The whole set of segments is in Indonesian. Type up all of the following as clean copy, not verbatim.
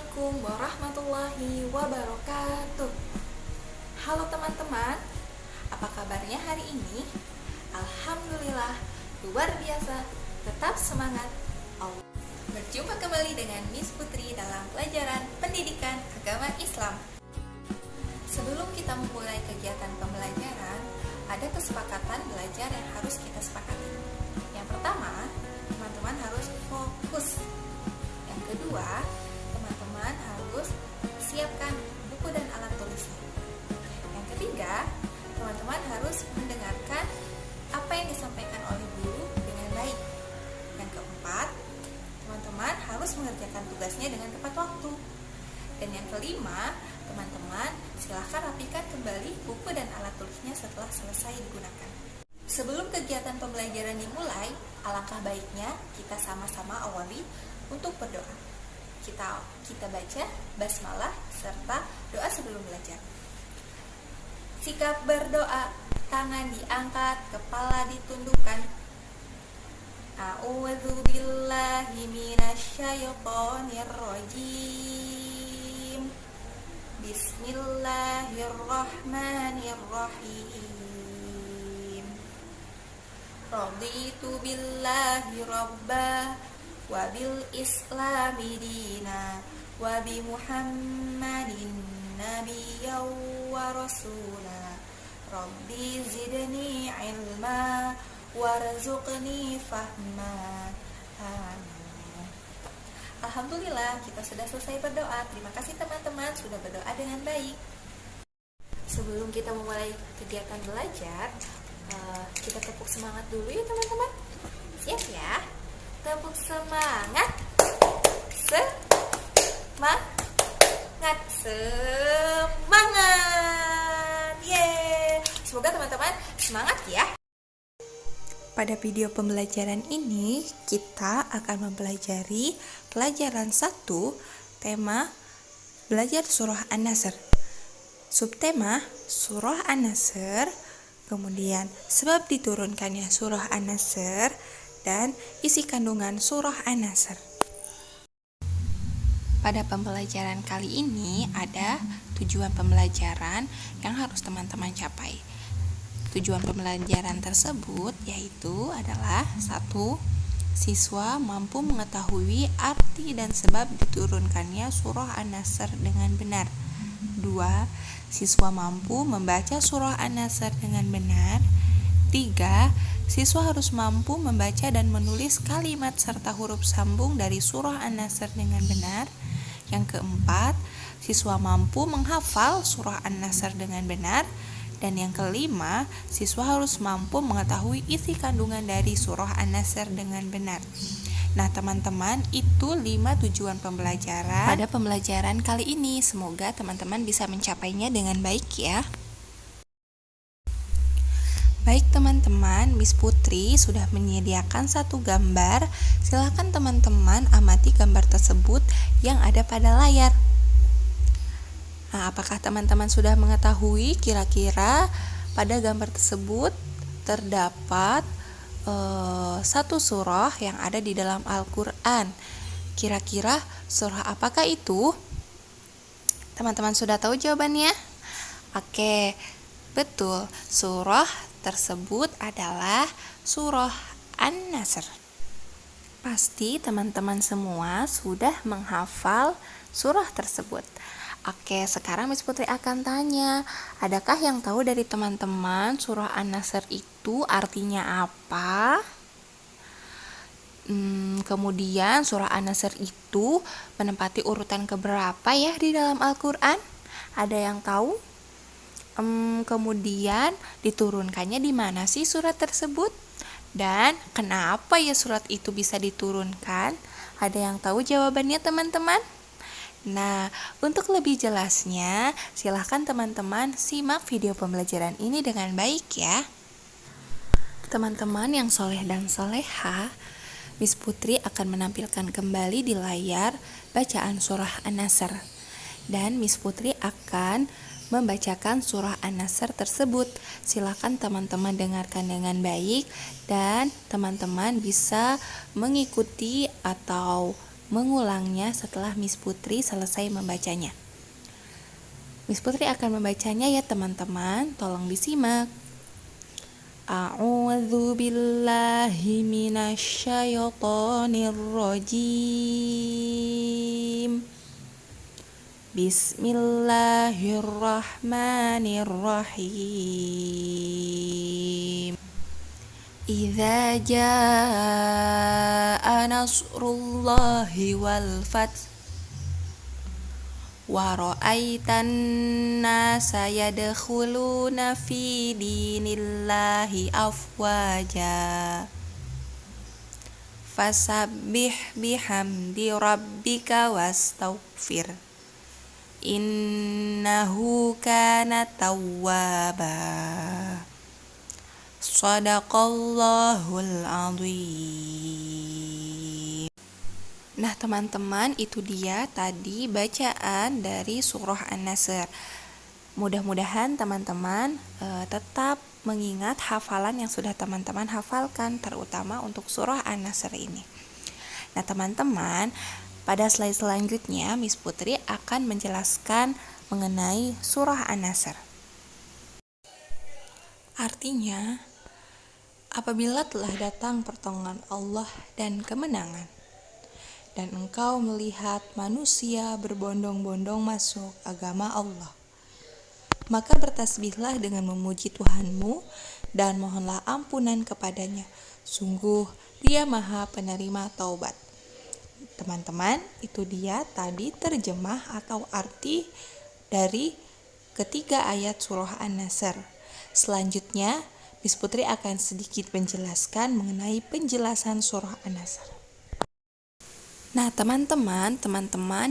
Assalamualaikum warahmatullahi wabarakatuh. Halo teman-teman, apa kabarnya hari ini? Alhamdulillah, luar biasa, tetap semangat. Berjumpa kembali dengan Miss Putri dalam pelajaran pendidikan agama Islam. Sebelum kita memulai kegiatan pembelajaran, ada kesepakatan belajar yang harus kita sepakati. Yang pertama, teman-teman harus fokus. Yang kedua, teman-teman harus siapkan buku dan alat tulisnya. Yang ketiga, teman-teman harus mendengarkan apa yang disampaikan oleh guru dengan baik. Yang keempat, teman-teman harus mengerjakan tugasnya dengan tepat waktu. Dan yang kelima, teman-teman silahkan rapikan kembali buku dan alat tulisnya setelah selesai digunakan. Sebelum kegiatan pembelajaran dimulai, alangkah baiknya kita sama-sama awali untuk berdoa. Kita baca basmalah serta doa sebelum belajar. Sikap berdoa, tangan diangkat, kepala ditundukkan. A'udzubillahi minasyaitonirrajim. Bismillahirrahmanirrahim. Raditu billahi rabbah wa bil islami dina wa bi muhammadin nabiyyan wa rasula. Rabbi zidni ilma warzuqni fahma. Amin. Alhamdulillah, kita sudah selesai berdoa. Terima kasih teman-teman sudah berdoa dengan baik. Sebelum kita memulai kegiatan belajar, kita tepuk semangat dulu ya teman-teman. Siap ya? Tepuk semangat. Semangat. Yeay. Semoga teman-teman semangat ya. Pada video pembelajaran ini, kita akan mempelajari pelajaran 1, tema belajar surah An-Nasr. Subtema surah An-Nasr, kemudian sebab diturunkannya surah An-Nasr, dan isi kandungan surah An-Nasr. Pada pembelajaran kali ini ada tujuan pembelajaran yang harus teman-teman capai. Tujuan pembelajaran tersebut yaitu adalah 1. Siswa mampu mengetahui arti dan sebab diturunkannya surah An-Nasr dengan benar. 2. Siswa mampu membaca surah An-Nasr dengan benar. 3. Siswa harus mampu membaca dan menulis kalimat serta huruf sambung dari surah An-Nasr dengan benar. Yang keempat, siswa mampu menghafal surah An-Nasr dengan benar. Dan yang kelima, siswa harus mampu mengetahui isi kandungan dari surah An-Nasr dengan benar. Nah teman-teman, itu 5 tujuan pembelajaran pada pembelajaran kali ini. Semoga teman-teman bisa mencapainya dengan baik ya. Baik teman-teman, Miss Putri sudah menyediakan satu gambar. Silakan teman-teman amati gambar tersebut yang ada pada layar. Nah, apakah teman-teman sudah mengetahui kira-kira pada gambar tersebut terdapat satu surah yang ada di dalam Al-Quran? Kira-kira surah apakah itu? Teman-teman sudah tahu jawabannya? Oke, betul. Surah tersebut adalah surah An-Nasr. Pasti teman-teman semua sudah menghafal surah tersebut. Oke, sekarang Miss Putri akan tanya, adakah yang tahu dari teman-teman surah An-Nasr itu artinya apa? Kemudian surah An-Nasr itu menempati urutan keberapa ya di dalam Al-Quran? Ada yang tahu? Kemudian diturunkannya di mana sih surat tersebut? Dan kenapa ya surat itu bisa diturunkan? Ada yang tahu jawabannya teman-teman? Nah, untuk lebih jelasnya, silahkan teman-teman simak video pembelajaran ini dengan baik ya. Teman-teman yang soleh dan soleha, Miss Putri akan menampilkan kembali di layar bacaan surah An-Nasr. Dan Miss Putri akan membacakan surah An-Nasr tersebut. Silakan teman-teman dengarkan dengan baik dan teman-teman bisa mengikuti atau mengulangnya setelah Miss Putri selesai membacanya. Miss Putri akan membacanya ya teman-teman, tolong disimak. A'udzu billahi minasyaitonir rajim. Bismillahirrahmanirrahim. Idza jaa nasrullahi wal fath wa ra'aitan nasa yadkhuluna fi dinillahi afwaja fasabbih bihamdi rabbika wastaghfir innahu kana tawwaba. Shadaqallahul azim. Nah teman-teman, itu dia tadi bacaan dari surah An-Nasr. Mudah-mudahan teman-teman tetap mengingat hafalan yang sudah teman-teman hafalkan, terutama untuk surah An-Nasr ini. Nah teman-teman, pada slide selanjutnya Miss Putri akan menjelaskan mengenai surah An-Nasr. Artinya, apabila telah datang pertolongan Allah dan kemenangan, dan engkau melihat manusia berbondong-bondong masuk agama Allah, maka bertasbihlah dengan memuji Tuhanmu dan mohonlah ampunan kepadanya. Sungguh Dia Maha Penerima Taubat. Teman-teman, itu dia tadi terjemah atau arti dari ketiga ayat surah An-Nasr. Selanjutnya, Miss Putri akan sedikit menjelaskan mengenai penjelasan surah An-Nasr. Nah, teman-teman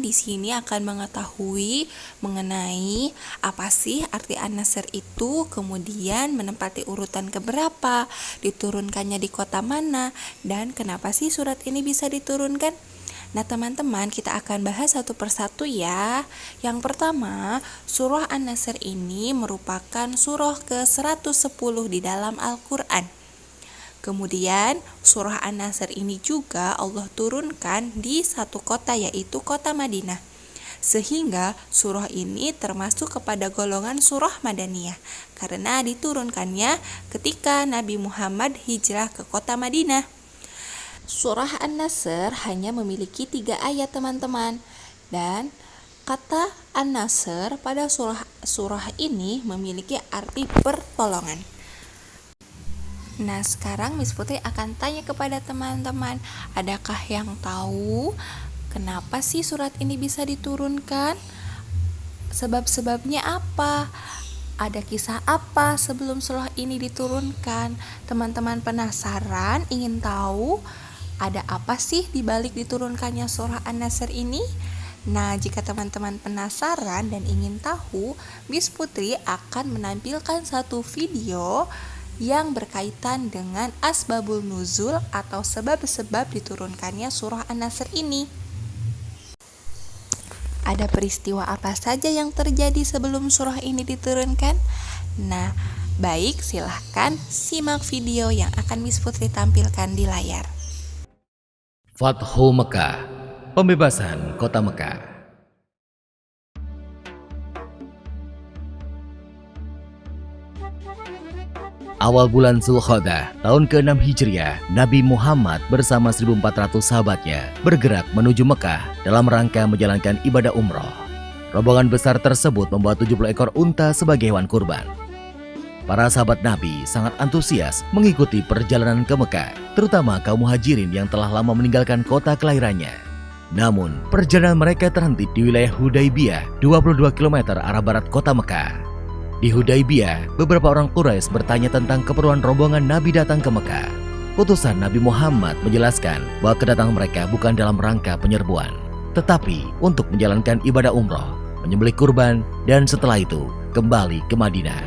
di sini akan mengetahui mengenai apa sih arti An-Nasr itu, kemudian menempati urutan keberapa, diturunkannya di kota mana, dan kenapa sih surat ini bisa diturunkan. Nah, teman-teman, kita akan bahas satu persatu ya. Yang pertama, surah An-Nasr ini merupakan surah ke-110 di dalam Al-Quran. Kemudian surah An-Nasr ini juga Allah turunkan di satu kota, yaitu kota Madinah. Sehingga surah ini termasuk kepada golongan surah Madaniyah karena diturunkannya ketika Nabi Muhammad hijrah ke kota Madinah. Surah An-Nasr hanya memiliki 3 ayat teman-teman, dan kata An-Nasr pada surah ini memiliki arti pertolongan. Nah, sekarang Miss Putri akan tanya kepada teman-teman, adakah yang tahu kenapa sih surat ini bisa diturunkan? Sebab-sebabnya apa? Ada kisah apa sebelum surah ini diturunkan? Teman-teman penasaran, ingin tahu ada apa sih di balik diturunkannya surah An-Nasr ini? Nah, jika teman-teman penasaran dan ingin tahu, Miss Putri akan menampilkan satu video yang berkaitan dengan asbabul nuzul atau sebab-sebab diturunkannya surah An-Nasr ini. Ada peristiwa apa saja yang terjadi sebelum surah ini diturunkan? Nah, baik, silahkan simak video yang akan Miss Putri tampilkan di layar. Fathu Mekah, pembebasan kota Mekah. Awal bulan Zulkhodah, tahun ke-6 Hijriah, Nabi Muhammad bersama 1.400 sahabatnya bergerak menuju Mekah dalam rangka menjalankan ibadah umroh. Rombongan besar tersebut membawa 70 ekor unta sebagai hewan kurban. Para sahabat Nabi sangat antusias mengikuti perjalanan ke Mekah, terutama kaum muhajirin yang telah lama meninggalkan kota kelahirannya. Namun, perjalanan mereka terhenti di wilayah Hudaybiyah, 22 km arah barat kota Mekah. Di Hudaybiyah, beberapa orang Quraisy bertanya tentang keperluan rombongan Nabi datang ke Mekah. Utusan Nabi Muhammad menjelaskan bahwa kedatangan mereka bukan dalam rangka penyerbuan, tetapi untuk menjalankan ibadah umroh, menyembelih kurban, dan setelah itu kembali ke Madinah.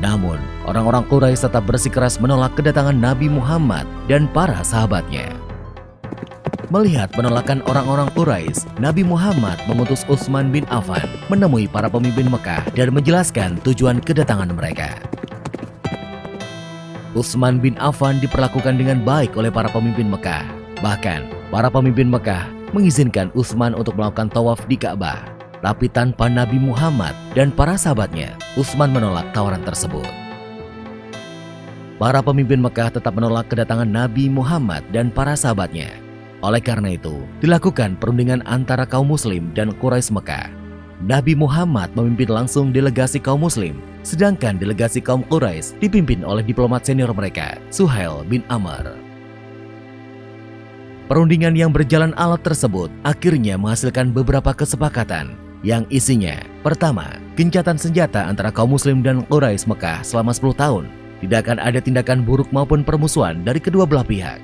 Namun, orang-orang Quraisy tetap bersikeras menolak kedatangan Nabi Muhammad dan para sahabatnya. Melihat penolakan orang-orang Quraisy, Nabi Muhammad mengutus Utsman bin Affan menemui para pemimpin Mekah dan menjelaskan tujuan kedatangan mereka. Utsman bin Affan diperlakukan dengan baik oleh para pemimpin Mekah. Bahkan, para pemimpin Mekah mengizinkan Utsman untuk melakukan tawaf di Ka'bah. Tapi tanpa Nabi Muhammad dan para sahabatnya, Utsman menolak tawaran tersebut. Para pemimpin Mekah tetap menolak kedatangan Nabi Muhammad dan para sahabatnya. Oleh karena itu, dilakukan perundingan antara kaum muslim dan Quraisy Mekah. Nabi Muhammad memimpin langsung delegasi kaum muslim, sedangkan delegasi kaum Quraisy dipimpin oleh diplomat senior mereka, Suhail bin Amr. Perundingan yang berjalan alot tersebut akhirnya menghasilkan beberapa kesepakatan yang isinya: pertama, gencatan senjata antara kaum muslim dan Quraisy Mekah selama 10 tahun. Tidak akan ada tindakan buruk maupun permusuhan dari kedua belah pihak.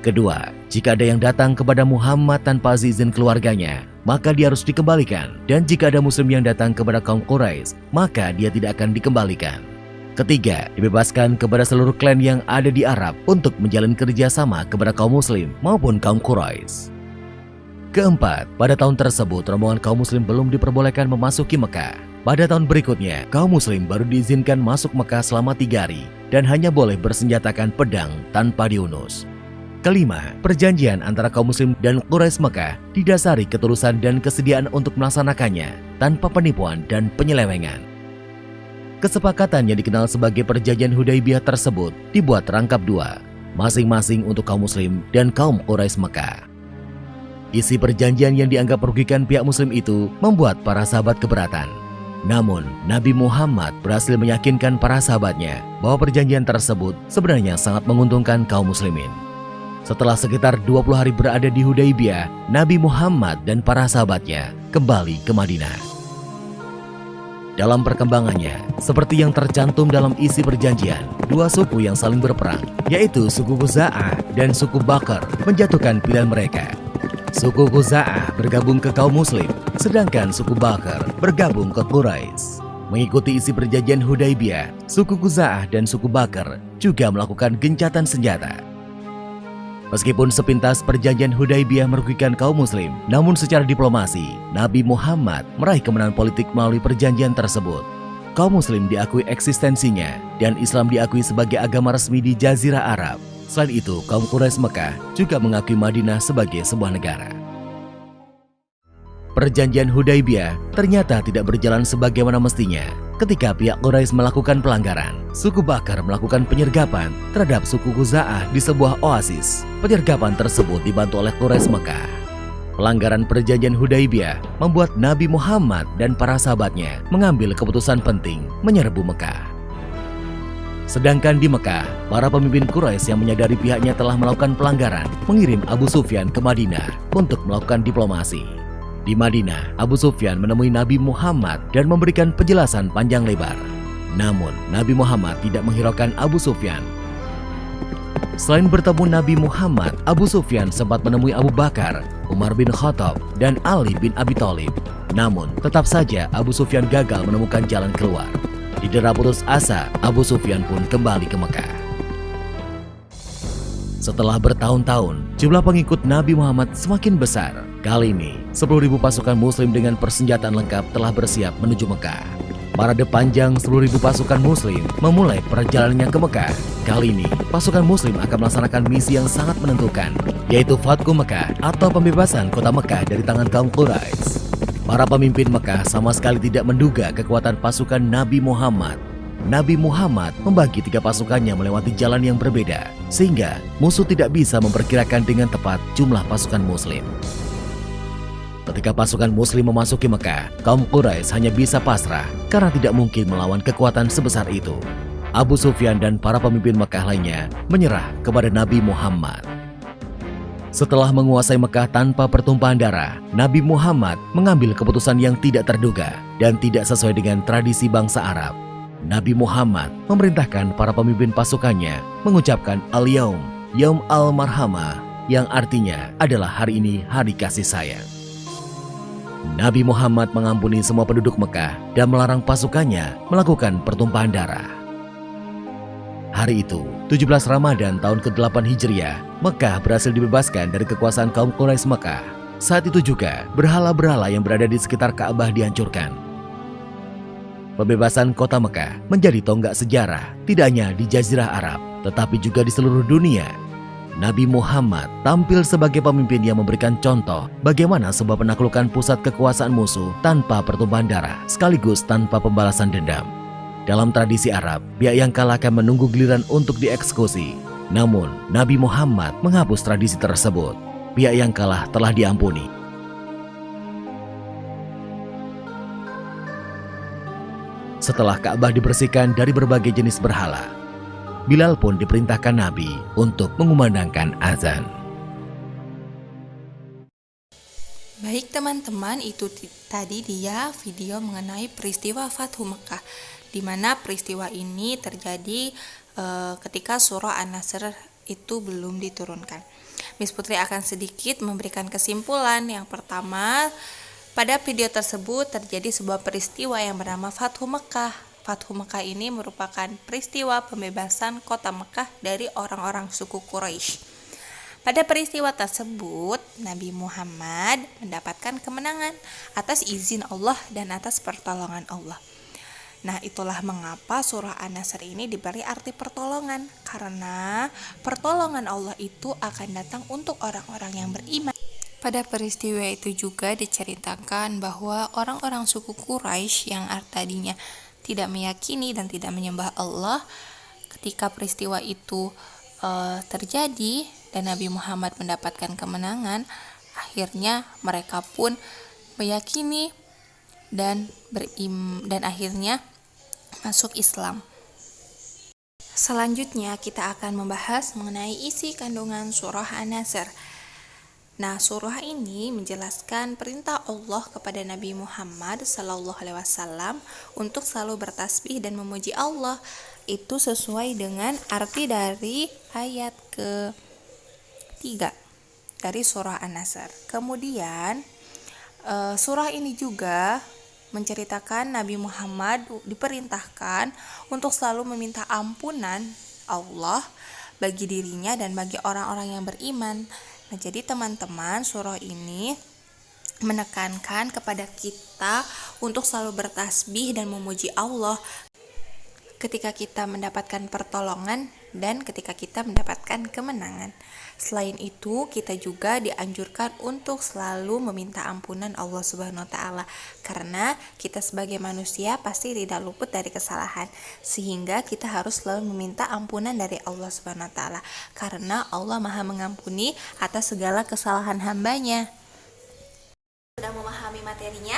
Kedua, jika ada yang datang kepada Muhammad tanpa izin keluarganya, maka dia harus dikembalikan. Dan jika ada muslim yang datang kepada kaum Quraisy, maka dia tidak akan dikembalikan. Ketiga, dibebaskan kepada seluruh klan yang ada di Arab untuk menjalin kerjasama kepada kaum muslim maupun kaum Quraisy. Keempat, pada tahun tersebut rombongan kaum muslim belum diperbolehkan memasuki Mekah. Pada tahun berikutnya, kaum muslim baru diizinkan masuk Mekah selama 3 hari dan hanya boleh bersenjatakan pedang tanpa diunus. Kelima, perjanjian antara kaum muslim dan Quraisy Mekah didasari ketulusan dan kesediaan untuk melaksanakannya tanpa penipuan dan penyelewengan. Kesepakatan yang dikenal sebagai Perjanjian Hudaibiyah tersebut dibuat rangkap 2, masing-masing untuk kaum muslim dan kaum Quraisy Mekah. Isi perjanjian yang dianggap merugikan pihak muslim itu membuat para sahabat keberatan. Namun, Nabi Muhammad berhasil meyakinkan para sahabatnya bahwa perjanjian tersebut sebenarnya sangat menguntungkan kaum muslimin. Setelah sekitar 20 hari berada di Hudaibiyah, Nabi Muhammad dan para sahabatnya kembali ke Madinah. Dalam perkembangannya, seperti yang tercantum dalam isi perjanjian, 2 suku yang saling berperang, yaitu suku Khuza'ah dan suku Bakr, menjatuhkan pilihan mereka. Suku Khuza'ah bergabung ke kaum muslim, sedangkan suku Bakr bergabung ke Quraisy. Mengikuti isi perjanjian Hudaibiyah, suku Khuza'ah dan suku Bakr juga melakukan gencatan senjata. Meskipun sepintas perjanjian Hudaibiyah merugikan kaum muslim, namun secara diplomasi, Nabi Muhammad meraih kemenangan politik melalui perjanjian tersebut. Kaum muslim diakui eksistensinya dan Islam diakui sebagai agama resmi di Jazirah Arab. Selain itu, kaum Quraisy Mekah juga mengakui Madinah sebagai sebuah negara. Perjanjian Hudaibiyah ternyata tidak berjalan sebagaimana mestinya. Ketika pihak Quraisy melakukan pelanggaran, suku Bakr melakukan penyergapan terhadap suku Khuza'ah di sebuah oasis. Penyergapan tersebut dibantu oleh Quraisy Mekah. Pelanggaran perjanjian Hudaibiyah membuat Nabi Muhammad dan para sahabatnya mengambil keputusan penting menyerbu Mekah. Sedangkan di Mekah, para pemimpin Quraisy yang menyadari pihaknya telah melakukan pelanggaran mengirim Abu Sufyan ke Madinah untuk melakukan diplomasi. Di Madinah, Abu Sufyan menemui Nabi Muhammad dan memberikan penjelasan panjang lebar. Namun, Nabi Muhammad tidak menghiraukan Abu Sufyan. Selain bertemu Nabi Muhammad, Abu Sufyan sempat menemui Abu Bakar, Umar bin Khattab, dan Ali bin Abi Thalib. Namun, tetap saja Abu Sufyan gagal menemukan jalan keluar. Didera putus asa, Abu Sufyan pun kembali ke Mekah. Setelah bertahun-tahun, jumlah pengikut Nabi Muhammad semakin besar. Kali ini, 10.000 pasukan muslim dengan persenjataan lengkap telah bersiap menuju Mekah. Parade panjang 10.000 pasukan muslim memulai perjalanannya ke Mekah. Kali ini, pasukan muslim akan melaksanakan misi yang sangat menentukan, yaitu Fathu Mekah atau pembebasan kota Mekah dari tangan kaum Quraisy. Para pemimpin Mekah sama sekali tidak menduga kekuatan pasukan Nabi Muhammad. Nabi Muhammad membagi 3 pasukannya melewati jalan yang berbeda, sehingga musuh tidak bisa memperkirakan dengan tepat jumlah pasukan muslim. Ketika pasukan muslim memasuki Mekah, kaum Quraisy hanya bisa pasrah karena tidak mungkin melawan kekuatan sebesar itu. Abu Sufyan dan para pemimpin Mekah lainnya menyerah kepada Nabi Muhammad. Setelah menguasai Mekah tanpa pertumpahan darah, Nabi Muhammad mengambil keputusan yang tidak terduga dan tidak sesuai dengan tradisi bangsa Arab. Nabi Muhammad memerintahkan para pemimpin pasukannya mengucapkan Al-Yaum, Yaum Al-Marhamah, yang artinya adalah hari ini hari kasih sayang. Nabi Muhammad mengampuni semua penduduk Mekah dan melarang pasukannya melakukan pertumpahan darah. Hari itu, 17 Ramadan tahun ke-8 Hijriah, Mekah berhasil dibebaskan dari kekuasaan kaum Quraisy Mekah. Saat itu juga, berhala-berhala yang berada di sekitar Ka'bah dihancurkan. Pembebasan kota Mekah menjadi tonggak sejarah, tidak hanya di Jazirah Arab, tetapi juga di seluruh dunia. Nabi Muhammad tampil sebagai pemimpin yang memberikan contoh bagaimana sebuah penaklukan pusat kekuasaan musuh tanpa pertumpahan darah, sekaligus tanpa pembalasan dendam. Dalam tradisi Arab, pihak yang kalah akan menunggu giliran untuk dieksekusi. Namun, Nabi Muhammad menghapus tradisi tersebut. Pihak yang kalah telah diampuni. Setelah Ka'bah dibersihkan dari berbagai jenis berhala, Bilal pun diperintahkan Nabi untuk mengumandangkan azan. Baik teman-teman, itu tadi dia video mengenai peristiwa Fathu Mekah, di mana peristiwa ini terjadi ketika surah An-Nasr itu belum diturunkan. Miss Putri akan sedikit memberikan kesimpulan. Yang pertama, pada video tersebut terjadi sebuah peristiwa yang bernama Fathu Mekah. Fathu Mekah ini merupakan peristiwa pembebasan kota Mekah dari orang-orang suku Quraisy. Pada peristiwa tersebut, Nabi Muhammad mendapatkan kemenangan atas izin Allah dan atas pertolongan Allah. Nah, itulah mengapa surah An-Nasr ini diberi arti pertolongan, karena pertolongan Allah itu akan datang untuk orang-orang yang beriman. Pada peristiwa itu juga diceritakan bahwa orang-orang suku Quraisy yang tadinya tidak meyakini dan tidak menyembah Allah, ketika peristiwa itu terjadi dan Nabi Muhammad mendapatkan kemenangan, akhirnya mereka pun meyakini dan akhirnya masuk Islam. Selanjutnya kita akan membahas mengenai isi kandungan surah An-Nasr. Nah, surah ini menjelaskan perintah Allah kepada Nabi Muhammad SAW untuk selalu bertasbih dan memuji Allah. Itu sesuai dengan arti dari ayat ke-3 dari surah An-Nasr. Kemudian surah ini juga menceritakan Nabi Muhammad diperintahkan untuk selalu meminta ampunan Allah bagi dirinya dan bagi orang-orang yang beriman. Nah, jadi teman-teman, surah ini menekankan kepada kita untuk selalu bertasbih dan memuji Allah ketika kita mendapatkan pertolongan dan ketika kita mendapatkan kemenangan. Selain itu, kita juga dianjurkan untuk selalu meminta ampunan Allah Subhanahu wa taala, karena kita sebagai manusia pasti tidak luput dari kesalahan, sehingga kita harus selalu meminta ampunan dari Allah Subhanahu wa taala, karena Allah Maha mengampuni atas segala kesalahan hambanya. Sudah memahami materinya?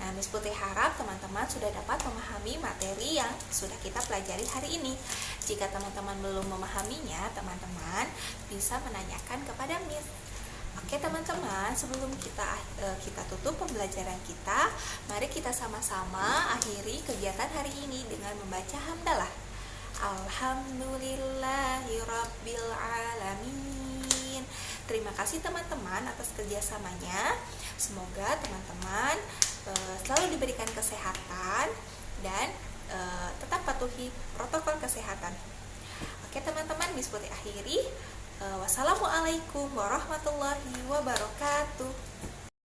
Nah, Miss Putri harap teman-teman sudah dapat memahami materi yang sudah kita pelajari hari ini. Jika teman-teman belum memahaminya, teman-teman bisa menanyakan kepada Miss. Oke teman-teman, sebelum kita tutup pembelajaran kita, mari kita sama-sama akhiri kegiatan hari ini dengan membaca hamdalah. Alhamdulillahirabbil alamin. Terima kasih teman-teman atas kerjasamanya. Semoga teman-teman selalu diberikan kesehatan dan tetap patuhi protokol kesehatan. Oke teman-teman, Miss Putri akhiri. Wassalamualaikum warahmatullahi wabarakatuh.